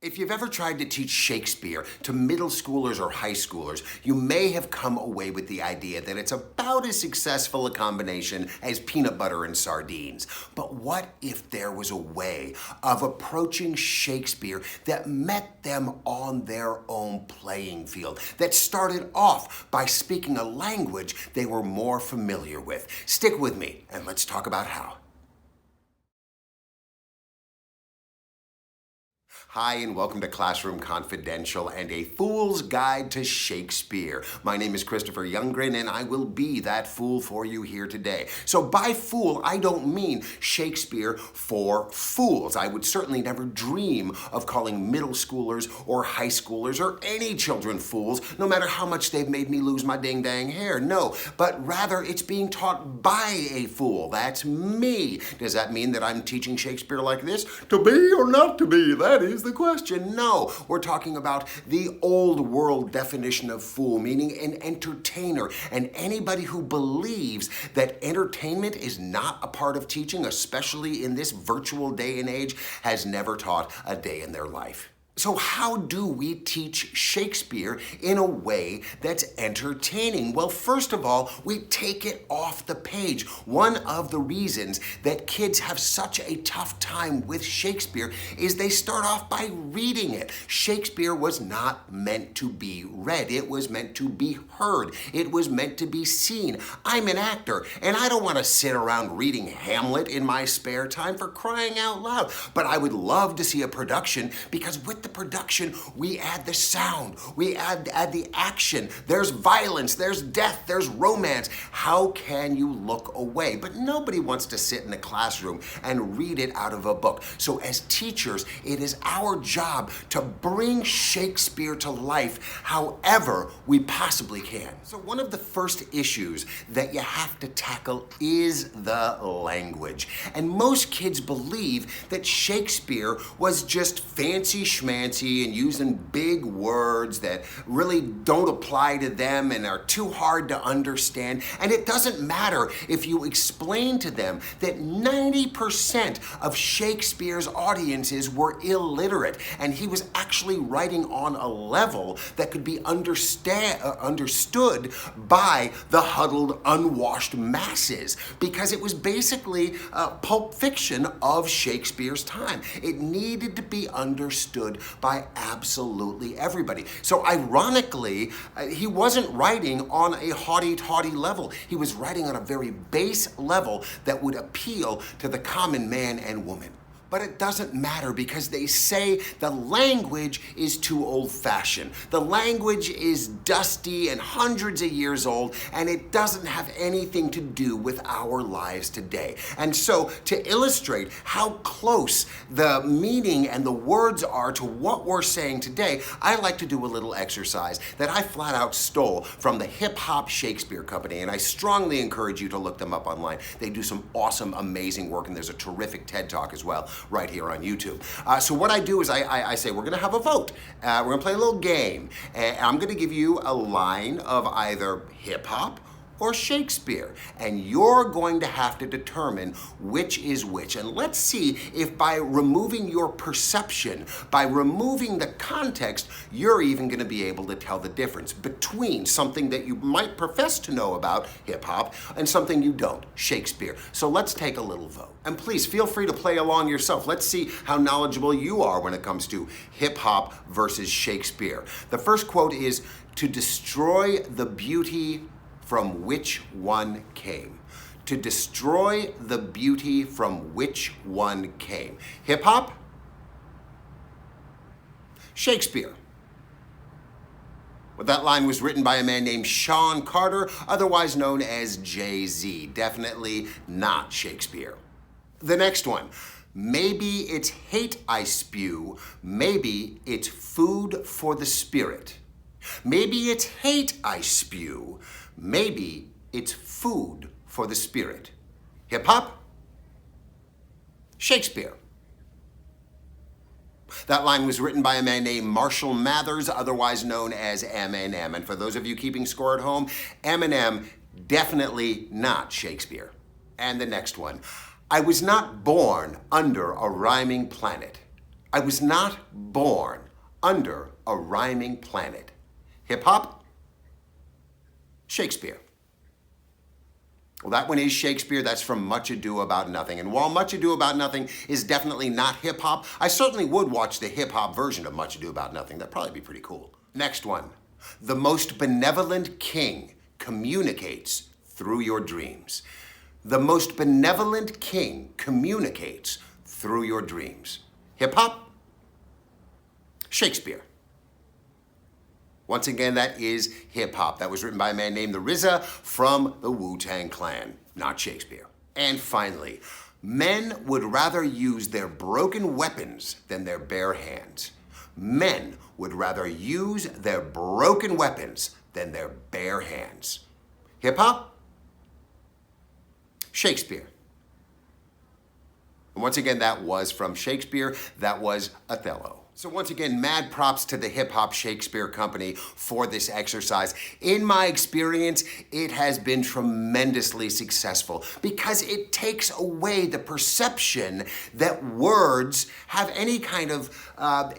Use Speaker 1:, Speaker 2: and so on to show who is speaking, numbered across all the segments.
Speaker 1: If you've ever tried to teach Shakespeare to middle schoolers or high schoolers, you may have come away with the idea that it's about as successful a combination as peanut butter and sardines. But what if there was a way of approaching Shakespeare that met them on their own playing field, that started off by speaking a language they were more familiar with? Stick with me and let's talk about how. Hi, and welcome to Classroom Confidential and a Fool's Guide to Shakespeare. My name is Christopher Youngren, and I will be that fool for you here today. So by fool, I don't mean Shakespeare for fools. I would certainly never dream of calling middle schoolers or high schoolers or any children fools, no matter how much they've made me lose my ding-dang hair. No, but rather it's being taught by a fool. That's me. Does that mean that I'm teaching Shakespeare like this? To be or not to be? That is the question. No, we're talking about the old world definition of fool, meaning an entertainer, and anybody who believes that entertainment is not a part of teaching, especially in this virtual day and age, has never taught a day in their life. So how do we teach Shakespeare in a way that's entertaining? Well, first of all, we take it off the page. One of the reasons that kids have such a tough time with Shakespeare is they start off by reading it. Shakespeare was not meant to be read. It was meant to be heard. It was meant to be seen. I'm an actor, and I don't want to sit around reading Hamlet in my spare time, for crying out loud. But I would love to see a production, because with the production, we add the sound, we add the action, there's violence, there's death, there's romance. How can you look away? But nobody wants to sit in a classroom and read it out of a book. So as teachers, it is our job to bring Shakespeare to life however we possibly can. So one of the first issues that you have to tackle is the language. And most kids believe that Shakespeare was just fancy schmancy and using big words that really don't apply to them and are too hard to understand. And it doesn't matter if you explain to them that 90% of Shakespeare's audiences were illiterate, and he was actually writing on a level that could be understood by the huddled, unwashed masses, because it was basically Pulp Fiction of Shakespeare's time. It needed to be understood by absolutely everybody. So ironically, he wasn't writing on a haughty-taughty level. He was writing on a very base level that would appeal to the common man and woman. But it doesn't matter, because they say the language is too old-fashioned. The language is dusty and hundreds of years old, and it doesn't have anything to do with our lives today. And so to illustrate how close the meaning and the words are to what we're saying today, I like to do a little exercise that I flat out stole from the Hip Hop Shakespeare Company, and I strongly encourage you to look them up online. They do some awesome, amazing work, and there's a terrific TED Talk as well, right here on YouTube. So what I do is I say, we're gonna have a vote. We're gonna play a little game. And I'm gonna give you a line of either hip hop or Shakespeare, and you're going to have to determine which is which. And let's see if by removing your perception, by removing the context, you're even gonna be able to tell the difference between something that you might profess to know about, hip hop, and something you don't, Shakespeare. So let's take a little vote. And please feel free to play along yourself. Let's see how knowledgeable you are when it comes to hip hop versus Shakespeare. The first quote is, "To destroy the beauty from which one came." To destroy the beauty from which one came. Hip hop? Shakespeare. Well, that line was written by a man named Sean Carter, otherwise known as Jay-Z. Definitely not Shakespeare. The next one. Maybe it's hate I spew, maybe it's food for the spirit. Maybe it's hate I spew, maybe it's food for the spirit. Hip hop? Shakespeare. That line was written by a man named Marshall Mathers, otherwise known as Eminem. And for those of you keeping score at home, Eminem, definitely not Shakespeare. And the next one. I was not born under a rhyming planet. I was not born under a rhyming planet. Hip-hop? Shakespeare. Well, that one is Shakespeare. That's from Much Ado About Nothing. And while Much Ado About Nothing is definitely not hip-hop, I certainly would watch the hip-hop version of Much Ado About Nothing. That'd probably be pretty cool. Next one. The most benevolent king communicates through your dreams. The most benevolent king communicates through your dreams. Hip-hop? Shakespeare. Once again, that is hip-hop. That was written by a man named the RZA from the Wu-Tang Clan, not Shakespeare. And finally, men would rather use their broken weapons than their bare hands. Men would rather use their broken weapons than their bare hands. Hip-hop? Shakespeare. And once again, that was from Shakespeare. That was Othello. So once again, mad props to the Hip Hop Shakespeare Company for this exercise. In my experience, it has been tremendously successful because it takes away the perception that words have any kind of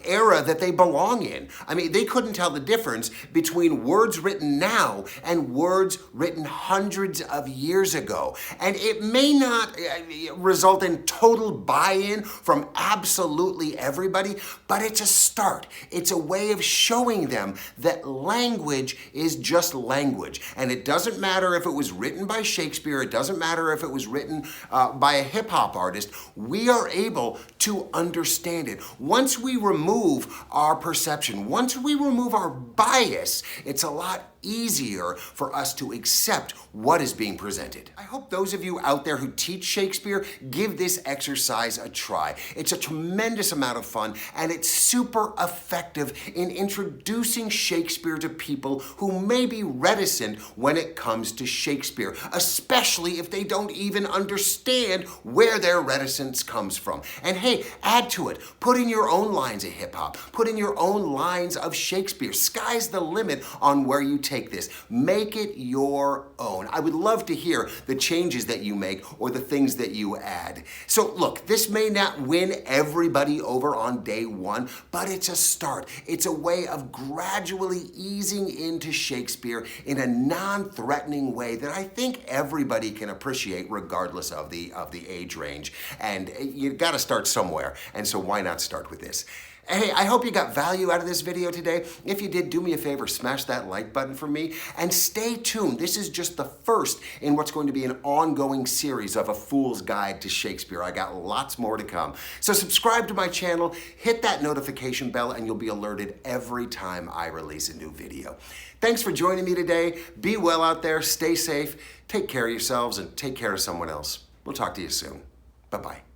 Speaker 1: era that they belong in. I mean, they couldn't tell the difference between words written now and words written hundreds of years ago. And it may not result in total buy-in from absolutely everybody, but it's a start. It's a way of showing them that language is just language. And it doesn't matter if it was written by Shakespeare, it doesn't matter if it was written by a hip-hop artist, we are able to understand it. Once we remove our perception, once we remove our bias, it's a lot easier for us to accept what is being presented. I hope those of you out there who teach Shakespeare give this exercise a try. It's a tremendous amount of fun and it's super effective in introducing Shakespeare to people who may be reticent when it comes to Shakespeare, especially if they don't even understand where their reticence comes from. And hey, add to it. Put in your own lines of hip hop. Put in your own lines of Shakespeare. Sky's the limit on where you take this. Make it your own. I would love to hear the changes that you make or the things that you add. So look, this may not win everybody over on day one, but it's a start. It's a way of gradually easing into Shakespeare in a non-threatening way that I think everybody can appreciate regardless of the age range. And you got to start somewhere. And so why not start with this? Hey, I hope you got value out of this video today. If you did, do me a favor, smash that like button for me and stay tuned. This is just the first in what's going to be an ongoing series of A Fool's Guide to Shakespeare. I got lots more to come. So subscribe to my channel, hit that notification bell, and you'll be alerted every time I release a new video. Thanks for joining me today. Be well out there, stay safe, take care of yourselves, and take care of someone else. We'll talk to you soon. Bye-bye.